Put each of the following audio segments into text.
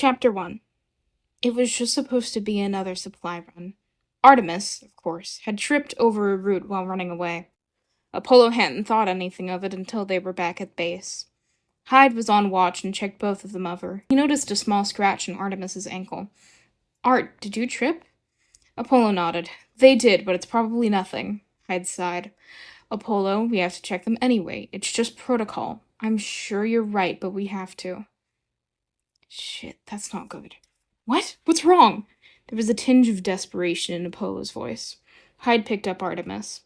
Chapter 1. It was just supposed to be another supply run. Artemis, of course, had tripped over a root while running away. Apollo hadn't thought anything of it until they were back at base. Hyde was on watch and checked both of them over. He noticed a small scratch in Artemis's ankle. Art, did you trip? Apollo nodded. They did, but it's probably nothing. Hyde sighed. Apollo, we have to check them anyway. It's just protocol. I'm sure you're right, but we have to. Shit, that's not good. What? What's wrong? There was a tinge of desperation in Apollo's voice. Hyde picked up Artemis.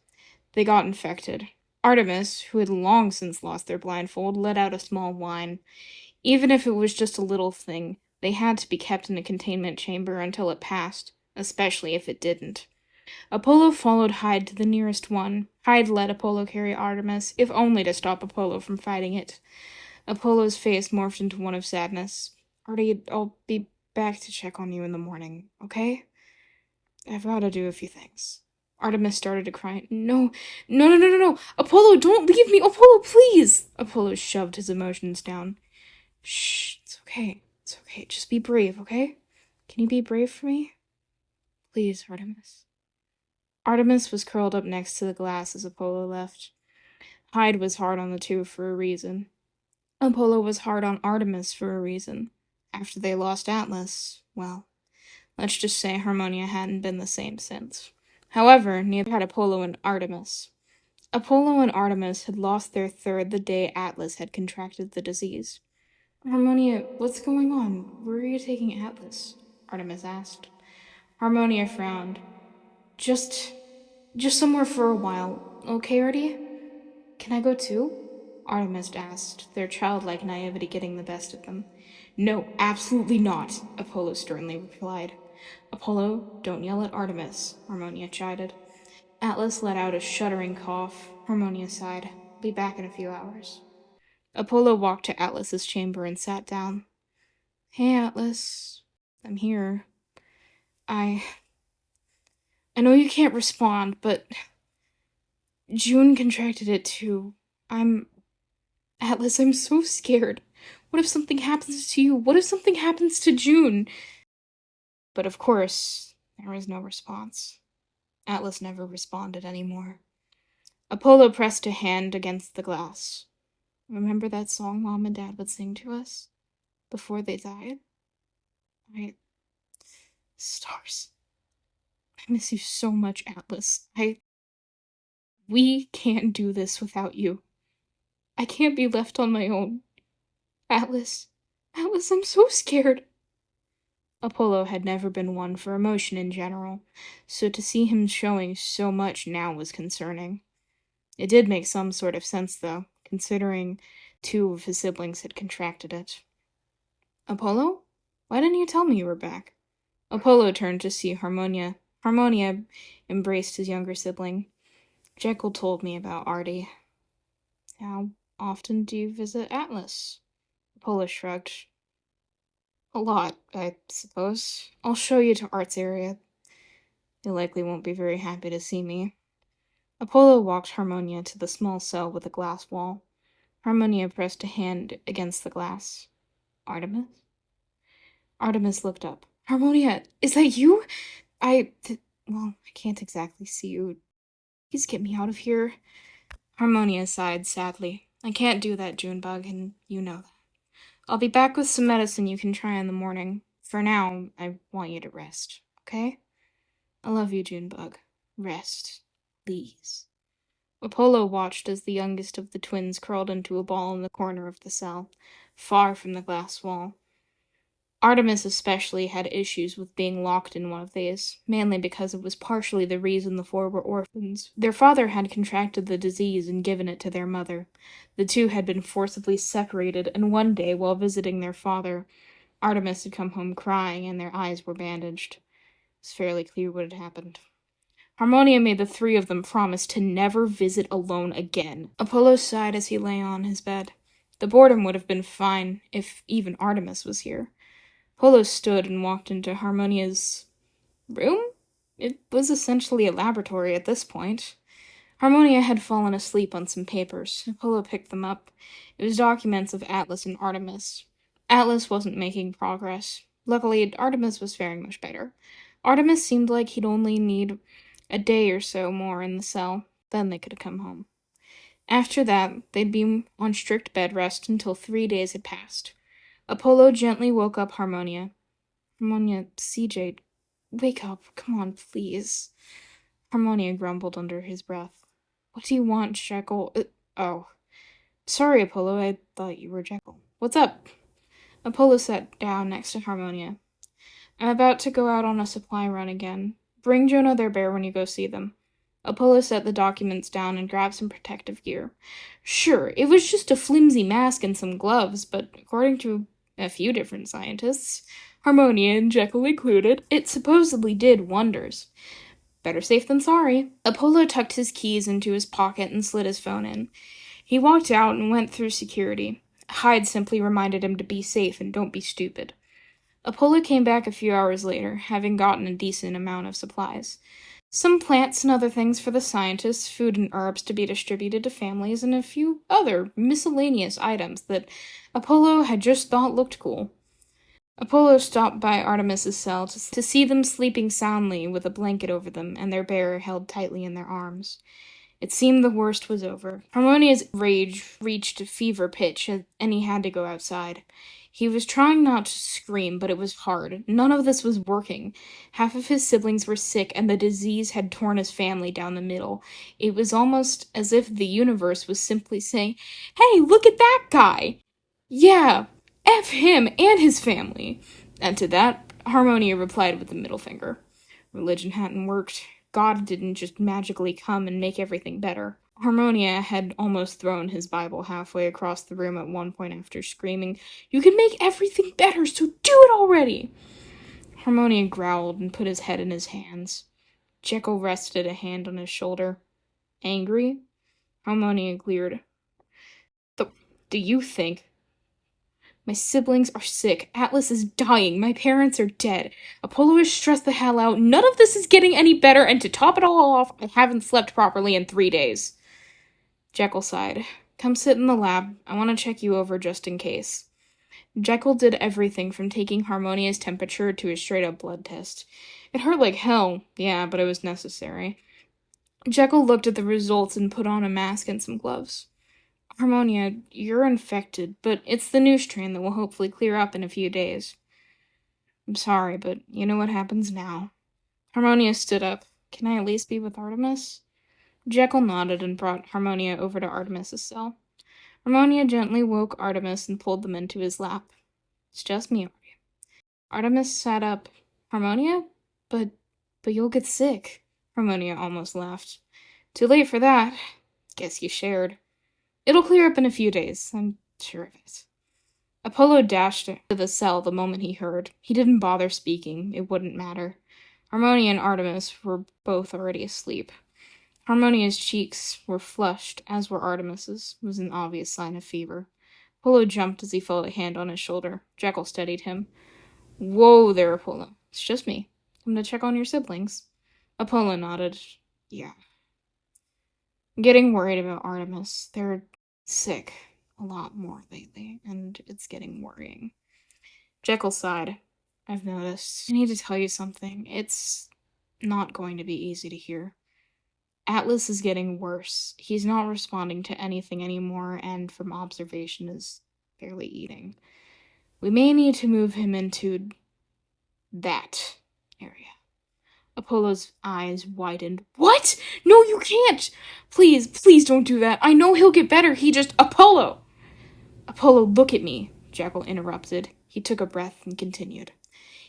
They got infected. Artemis, who had long since lost their blindfold, let out a small whine. Even if it was just a little thing, they had to be kept in a containment chamber until it passed, especially if it didn't. Apollo followed Hyde to the nearest one. Hyde let Apollo carry Artemis, if only to stop Apollo from fighting it. Apollo's face morphed into one of sadness. Artie, I'll be back to check on you in the morning, okay? I've got to do a few things. Artemis started to cry. No. Apollo, don't leave me. Apollo, please. Apollo shoved his emotions down. Shh, it's okay. It's okay. Just be brave, okay? Can you be brave for me? Please, Artemis. Artemis was curled up next to the glass as Apollo left. Hyde was hard on the two for a reason. Apollo was hard on Artemis for a reason. After they lost Atlas, well, let's just say Harmonia hadn't been the same since. However, neither had Apollo and Artemis. Apollo and Artemis had lost their third the day Atlas had contracted the disease. Harmonia, what's going on? Where are you taking Atlas? Artemis asked. Harmonia frowned. Just somewhere for a while. Okay, Artie? Can I go too? Artemis asked, their childlike naivety getting the best of them. No, absolutely not, Apollo sternly replied. Apollo, don't yell at Artemis, Harmonia chided. Atlas let out a shuddering cough. Harmonia sighed. Be back in a few hours. Apollo walked to Atlas's chamber and sat down. Hey, Atlas. I'm here. I know you can't respond, but June contracted it too. Atlas, I'm so scared. What if something happens to you? What if something happens to June? But of course, there was no response. Atlas never responded anymore. Apollo pressed a hand against the glass. Remember that song Mom and Dad would sing to us before they died? Stars. I miss you so much, Atlas. We can't do this without you. I can't be left on my own. Atlas, I'm so scared. Apollo had never been one for emotion in general, so to see him showing so much now was concerning. It did make some sort of sense, though, considering two of his siblings had contracted it. Apollo? Why didn't you tell me you were back? Apollo turned to see Harmonia. Harmonia embraced his younger sibling. Jekyll told me about Artie. How often do you visit Atlas? Apollo shrugged. A lot, I suppose. I'll show you to Art's area. You likely won't be very happy to see me. Apollo walked Harmonia to the small cell with a glass wall. Harmonia pressed a hand against the glass. Artemis? Artemis looked up. Harmonia, is that you? I can't exactly see you. Please get me out of here. Harmonia sighed sadly. I can't do that, Junebug, and you know that. I'll be back with some medicine you can try in the morning. For now, I want you to rest, okay? I love you, Junebug. Rest, please. Apollo watched as the youngest of the twins curled into a ball in the corner of the cell, far from the glass wall. Artemis especially had issues with being locked in one of these, mainly because it was partially the reason the four were orphans. Their father had contracted the disease and given it to their mother. The two had been forcibly separated, and one day, while visiting their father, Artemis had come home crying and their eyes were bandaged. It was fairly clear what had happened. Harmonia made the three of them promise to never visit alone again. Apollo sighed as he lay on his bed. The boredom would have been fine if even Artemis was here. Apollo stood and walked into Harmonia's room? It was essentially a laboratory at this point. Harmonia had fallen asleep on some papers. Apollo picked them up. It was documents of Atlas and Artemis. Atlas wasn't making progress. Luckily, Artemis was faring much better. Artemis seemed like he'd only need a day or so more in the cell, then they could come home. After that, they'd be on strict bed rest until 3 days had passed. Apollo gently woke up Harmonia. Harmonia, CJ, wake up. Come on, please. Harmonia grumbled under his breath. What do you want, Jekyll? Oh. Sorry, Apollo. I thought you were Jekyll. What's up? Apollo sat down next to Harmonia. I'm about to go out on a supply run again. Bring Jonah their bear when you go see them. Apollo set the documents down and grabbed some protective gear. Sure, it was just a flimsy mask and some gloves, but according to a few different scientists, Harmonia and Jekyll included, it supposedly did wonders. Better safe than sorry. Apollo tucked his keys into his pocket and slid his phone in. He walked out and went through security. Hyde simply reminded him to be safe and don't be stupid. Apollo came back a few hours later, having gotten a decent amount of supplies. Some plants and other things for the scientists, food and herbs to be distributed to families, and a few other miscellaneous items that Apollo had just thought looked cool. Apollo stopped by Artemis's cell to see them sleeping soundly with a blanket over them and their bearer held tightly in their arms. It seemed the worst was over. Harmonia's rage reached a fever pitch, and he had to go outside. He was trying not to scream, but it was hard. None of this was working. Half of his siblings were sick, and the disease had torn his family down the middle. It was almost as if the universe was simply saying, "Hey, look at that guy! Yeah, F him and his family." And to that, Harmonia replied with the middle finger. Religion hadn't worked. God didn't just magically come and make everything better. Harmonia had almost thrown his Bible halfway across the room at one point after screaming, "You can make everything better, so do it already!" Harmonia growled and put his head in his hands. Jekyll rested a hand on his shoulder. Angry? Harmonia glared. Do you think? My siblings are sick. Atlas is dying. My parents are dead. Apollo is stressed the hell out. None of this is getting any better, and to top it all off, I haven't slept properly in 3 days. Jekyll sighed. Come sit in the lab. I want to check you over just in case. Jekyll did everything from taking Harmonia's temperature to a straight-up blood test. It hurt like hell, yeah, but it was necessary. Jekyll looked at the results and put on a mask and some gloves. Harmonia, you're infected, but it's the new strain that will hopefully clear up in a few days. I'm sorry, but you know what happens now. Harmonia stood up. Can I at least be with Artemis? Jekyll nodded and brought Harmonia over to Artemis's cell. Harmonia gently woke Artemis and pulled them into his lap. It's just me, Artemis sat up. Harmonia? But you'll get sick. Harmonia almost laughed. Too late for that. Guess you shared. It'll clear up in a few days, I'm sure of it. Apollo dashed to the cell the moment he heard. He didn't bother speaking. It wouldn't matter. Harmonia and Artemis were both already asleep. Harmonia's cheeks were flushed, as were Artemis's. It was an obvious sign of fever. Apollo jumped as he felt a hand on his shoulder. Jekyll steadied him. Whoa there, Apollo. It's just me. I'm to check on your siblings. Apollo nodded. Yeah. I'm getting worried about Artemis. They're sick a lot more lately, and it's getting worrying. Jekyll sighed. I've noticed. I need to tell you something. It's not going to be easy to hear. Atlas is getting worse. He's not responding to anything anymore, and from observation is barely eating. We may need to move him into that area. Apollo's eyes widened. What? No, you can't! Please don't do that. I know he'll get better. Apollo! Apollo, look at me, Jekyll interrupted. He took a breath and continued.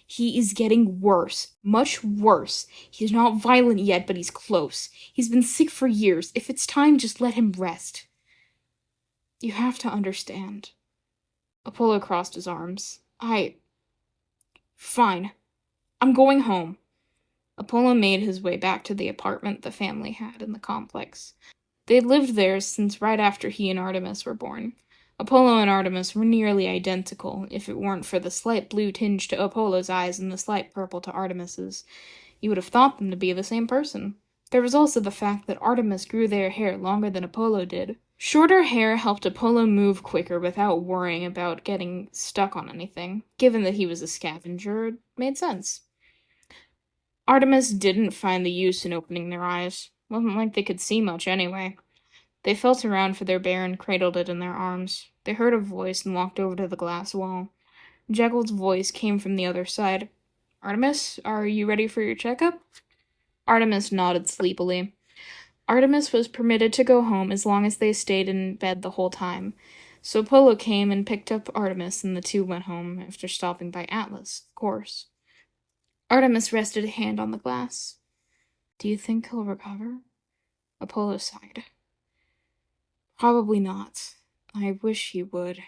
He is getting worse. Much worse. He's not violent yet, but he's close. He's been sick for years. If it's time, just let him rest. You have to understand. Apollo crossed his arms. Fine. I'm going home. Apollo made his way back to the apartment the family had in the complex. They'd lived there since right after he and Artemis were born. Apollo and Artemis were nearly identical, if it weren't for the slight blue tinge to Apollo's eyes and the slight purple to Artemis's. You would have thought them to be the same person. There was also the fact that Artemis grew their hair longer than Apollo did. Shorter hair helped Apollo move quicker without worrying about getting stuck on anything. Given that he was a scavenger, it made sense. Artemis didn't find the use in opening their eyes. Wasn't like they could see much anyway. They felt around for their bear and cradled it in their arms. They heard a voice and walked over to the glass wall. Jekyll's voice came from the other side. Artemis, are you ready for your checkup? Artemis nodded sleepily. Artemis was permitted to go home as long as they stayed in bed the whole time. So Apollo came and picked up Artemis, and the two went home after stopping by Atlas, of course. Artemis rested a hand on the glass. Do you think he'll recover? Apollo sighed. Probably not. I wish he would.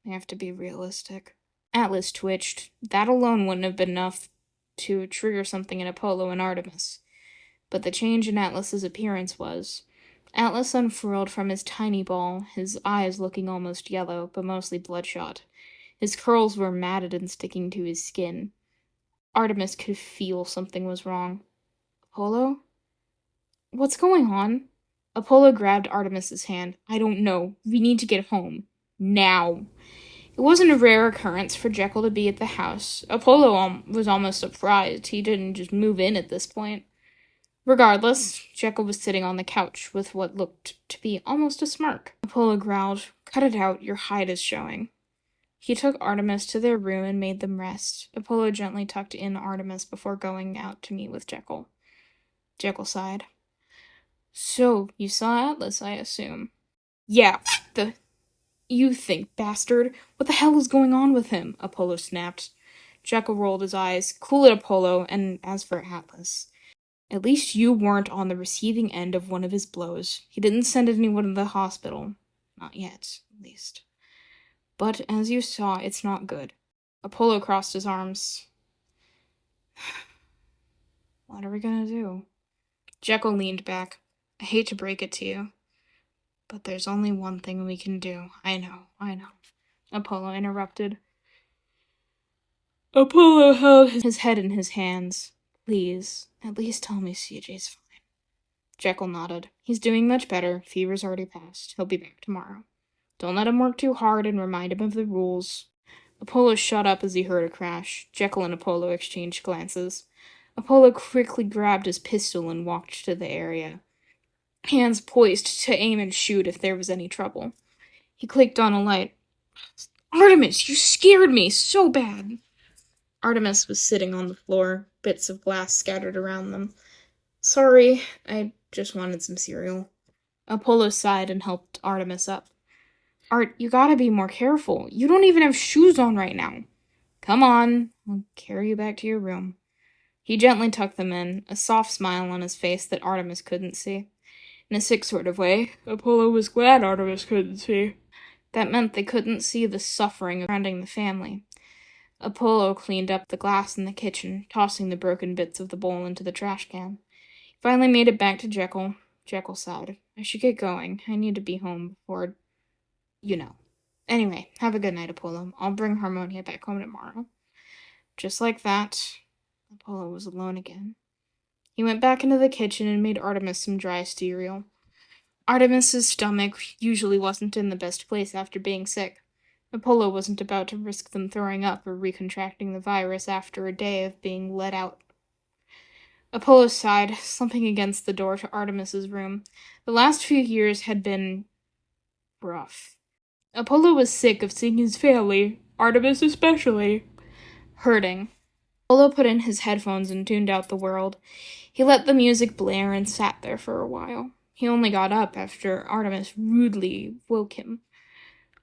I have to be realistic. Atlas twitched. That alone wouldn't have been enough to trigger something in Apollo and Artemis. But the change in Atlas's appearance was. Atlas unfurled from his tiny ball, his eyes looking almost yellow, but mostly bloodshot. His curls were matted and sticking to his skin. Artemis could feel something was wrong. Apollo? What's going on? Apollo grabbed Artemis's hand. I don't know. We need to get home. Now. It wasn't a rare occurrence for Jekyll to be at the house. Apollo was almost surprised he didn't just move in at this point. Regardless, Jekyll was sitting on the couch with what looked to be almost a smirk. Apollo growled, Cut it out, your hide is showing. He took Artemis to their room and made them rest. Apollo gently tucked in Artemis before going out to meet with Jekyll. Jekyll sighed. So, you saw Atlas, I assume? Yeah, You think, bastard. What the hell is going on with him? Apollo snapped. Jekyll rolled his eyes. Cool it, Apollo, and as for Atlas. At least you weren't on the receiving end of one of his blows. He didn't send anyone to the hospital. Not yet, at least. But, as you saw, it's not good. Apollo crossed his arms. What are we gonna do? Jekyll leaned back. I hate to break it to you, but there's only one thing we can do. I know. Apollo interrupted. Apollo held his head in his hands. Please, at least tell me CJ's fine. Jekyll nodded. He's doing much better. Fever's already passed. He'll be back tomorrow. Don't let him work too hard and remind him of the rules. Apollo shut up as he heard a crash. Jekyll and Apollo exchanged glances. Apollo quickly grabbed his pistol and walked to the area, hands poised to aim and shoot if there was any trouble. He clicked on a light. Artemis, you scared me so bad. Artemis was sitting on the floor, bits of glass scattered around them. Sorry, I just wanted some cereal. Apollo sighed and helped Artemis up. Art, you gotta be more careful. You don't even have shoes on right now. Come on, I'll carry you back to your room. He gently tucked them in, a soft smile on his face that Artemis couldn't see. In a sick sort of way, Apollo was glad Artemis couldn't see. That meant they couldn't see the suffering surrounding the family. Apollo cleaned up the glass in the kitchen, tossing the broken bits of the bowl into the trash can. He finally made it back to Jekyll. Jekyll sighed. I should get going. I need to be home before... Anyway, have a good night, Apollo. I'll bring Harmonia back home tomorrow. Just like that, Apollo was alone again. He went back into the kitchen and made Artemis some dry cereal. Artemis's stomach usually wasn't in the best place after being sick. Apollo wasn't about to risk them throwing up or recontracting the virus after a day of being let out. Apollo sighed, slumping against the door to Artemis's room. The last few years had been rough. Apollo was sick of seeing his family, Artemis especially, hurting. Apollo put in his headphones and tuned out the world. He let the music blare and sat there for a while. He only got up after Artemis rudely woke him.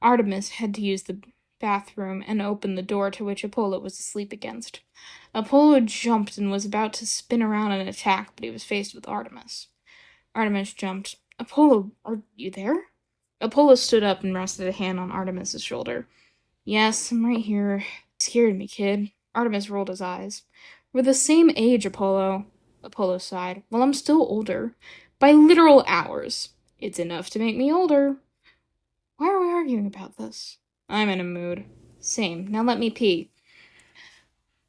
Artemis had to use the bathroom and open the door to which Apollo was asleep against. Apollo jumped and was about to spin around and attack, but he was faced with Artemis. Artemis jumped. Apollo, are you there? Apollo stood up and rested a hand on Artemis's shoulder. Yes, I'm right here. You scared me, kid. Artemis rolled his eyes. We're the same age, Apollo. Apollo sighed. Well, I'm still older. By literal hours. It's enough to make me older. Why are we arguing about this? I'm in a mood. Same. Now let me pee.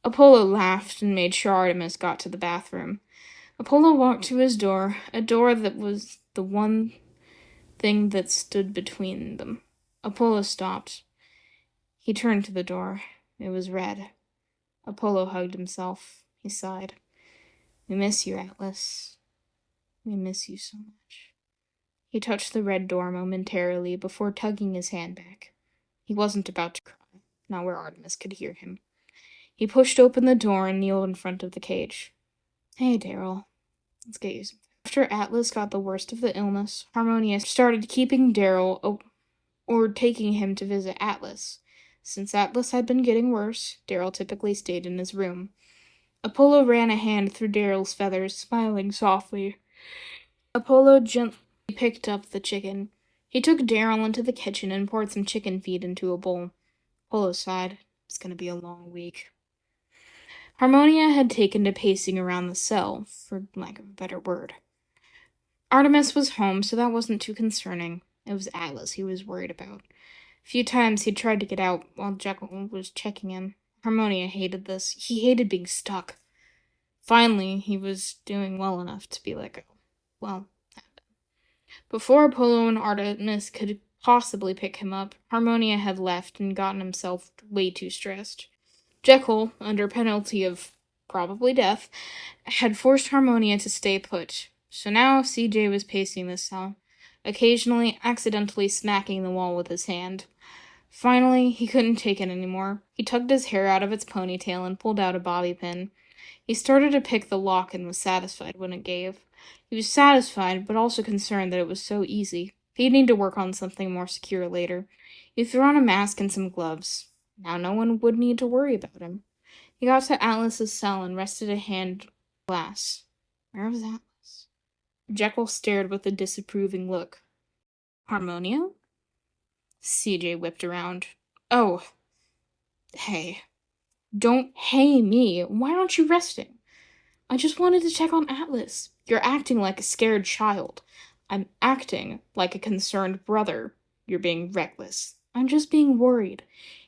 Apollo laughed and made sure Artemis got to the bathroom. Apollo walked to his door, a door that was the one thing that stood between them. Apollo stopped. He turned to the door. It was red. Apollo hugged himself. He sighed. We miss you, Atlas. We miss you so much. He touched the red door momentarily before tugging his hand back. He wasn't about to cry, not where Artemis could hear him. He pushed open the door and kneeled in front of the cage. Hey, Daryl. Let's get you some. After Atlas got the worst of the illness, Harmonia started keeping Daryl or taking him to visit Atlas. Since Atlas had been getting worse, Daryl typically stayed in his room. Apollo ran a hand through Daryl's feathers, smiling softly. Apollo gently picked up the chicken. He took Daryl into the kitchen and poured some chicken feed into a bowl. Apollo sighed. It's going to be a long week. Harmonia had taken to pacing around the cell, for lack of a better word. Artemis was home, so that wasn't too concerning. It was Atlas he was worried about. A few times he'd tried to get out while Jekyll was checking him. Harmonia hated this. He hated being stuck. Finally, he was doing well enough to be let go. Well, before Apollo and Artemis could possibly pick him up, Harmonia had left and gotten himself way too stressed. Jekyll, under penalty of probably death, had forced Harmonia to stay put. So now CJ was pacing the cell, occasionally accidentally smacking the wall with his hand. Finally, he couldn't take it anymore. He tugged his hair out of its ponytail and pulled out a bobby pin. He started to pick the lock and was satisfied when it gave. He was satisfied, but also concerned that it was so easy. He'd need to work on something more secure later. He threw on a mask and some gloves. Now no one would need to worry about him. He got to Atlas's cell and rested a hand on the glass. Where was Atlas? Jekyll stared with a disapproving look. Harmonia? CJ whipped around. Oh. Hey. Don't hey me. Why aren't you resting? I just wanted to check on Atlas. You're acting like a scared child. I'm acting like a concerned brother. You're being reckless. I'm just being worried.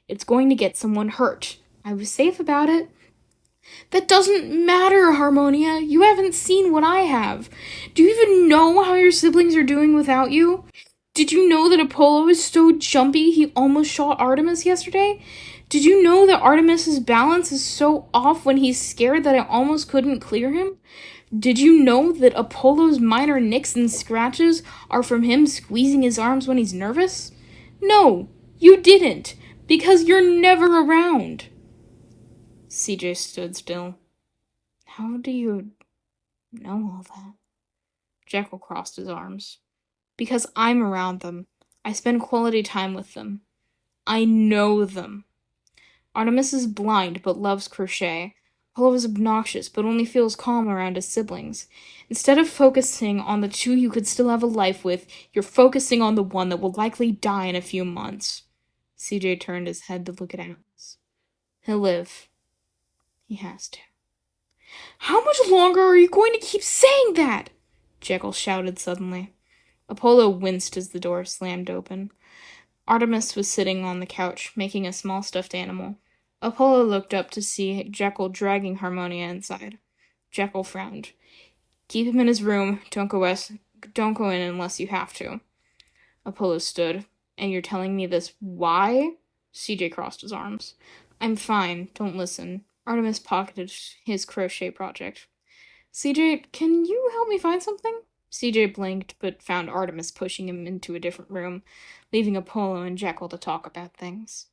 It's going to get someone hurt. I was safe about it. That doesn't matter, Harmonia. You haven't seen what I have. Do you even know how your siblings are doing without you? Did you know that Apollo is so jumpy he almost shot Artemis yesterday? Did you know that Artemis's balance is so off when he's scared that I almost couldn't clear him? Did you know that Apollo's minor nicks and scratches are from him squeezing his arms when he's nervous? No, you didn't, because you're never around. CJ stood still. How do you know all that? Jekyll crossed his arms. Because I'm around them. I spend quality time with them. I know them. Artemis is blind but loves crochet. Apollo is obnoxious but only feels calm around his siblings. Instead of focusing on the two you could still have a life with, you're focusing on the one that will likely die in a few months. CJ turned his head to look at Atlas. He'll live. He has to. How much longer are you going to keep saying that? Jekyll shouted suddenly. Apollo winced as the door slammed open. Artemis was sitting on the couch, making a small stuffed animal. Apollo looked up to see Jekyll dragging Harmonia inside. Jekyll frowned. Keep him in his room. Don't go in unless you have to. Apollo stood. And you're telling me this why? CJ crossed his arms. I'm fine. Don't listen. Artemis pocketed his crochet project. CJ, can you help me find something? CJ blinked, but found Artemis pushing him into a different room, leaving Apollo and Jekyll to talk about things.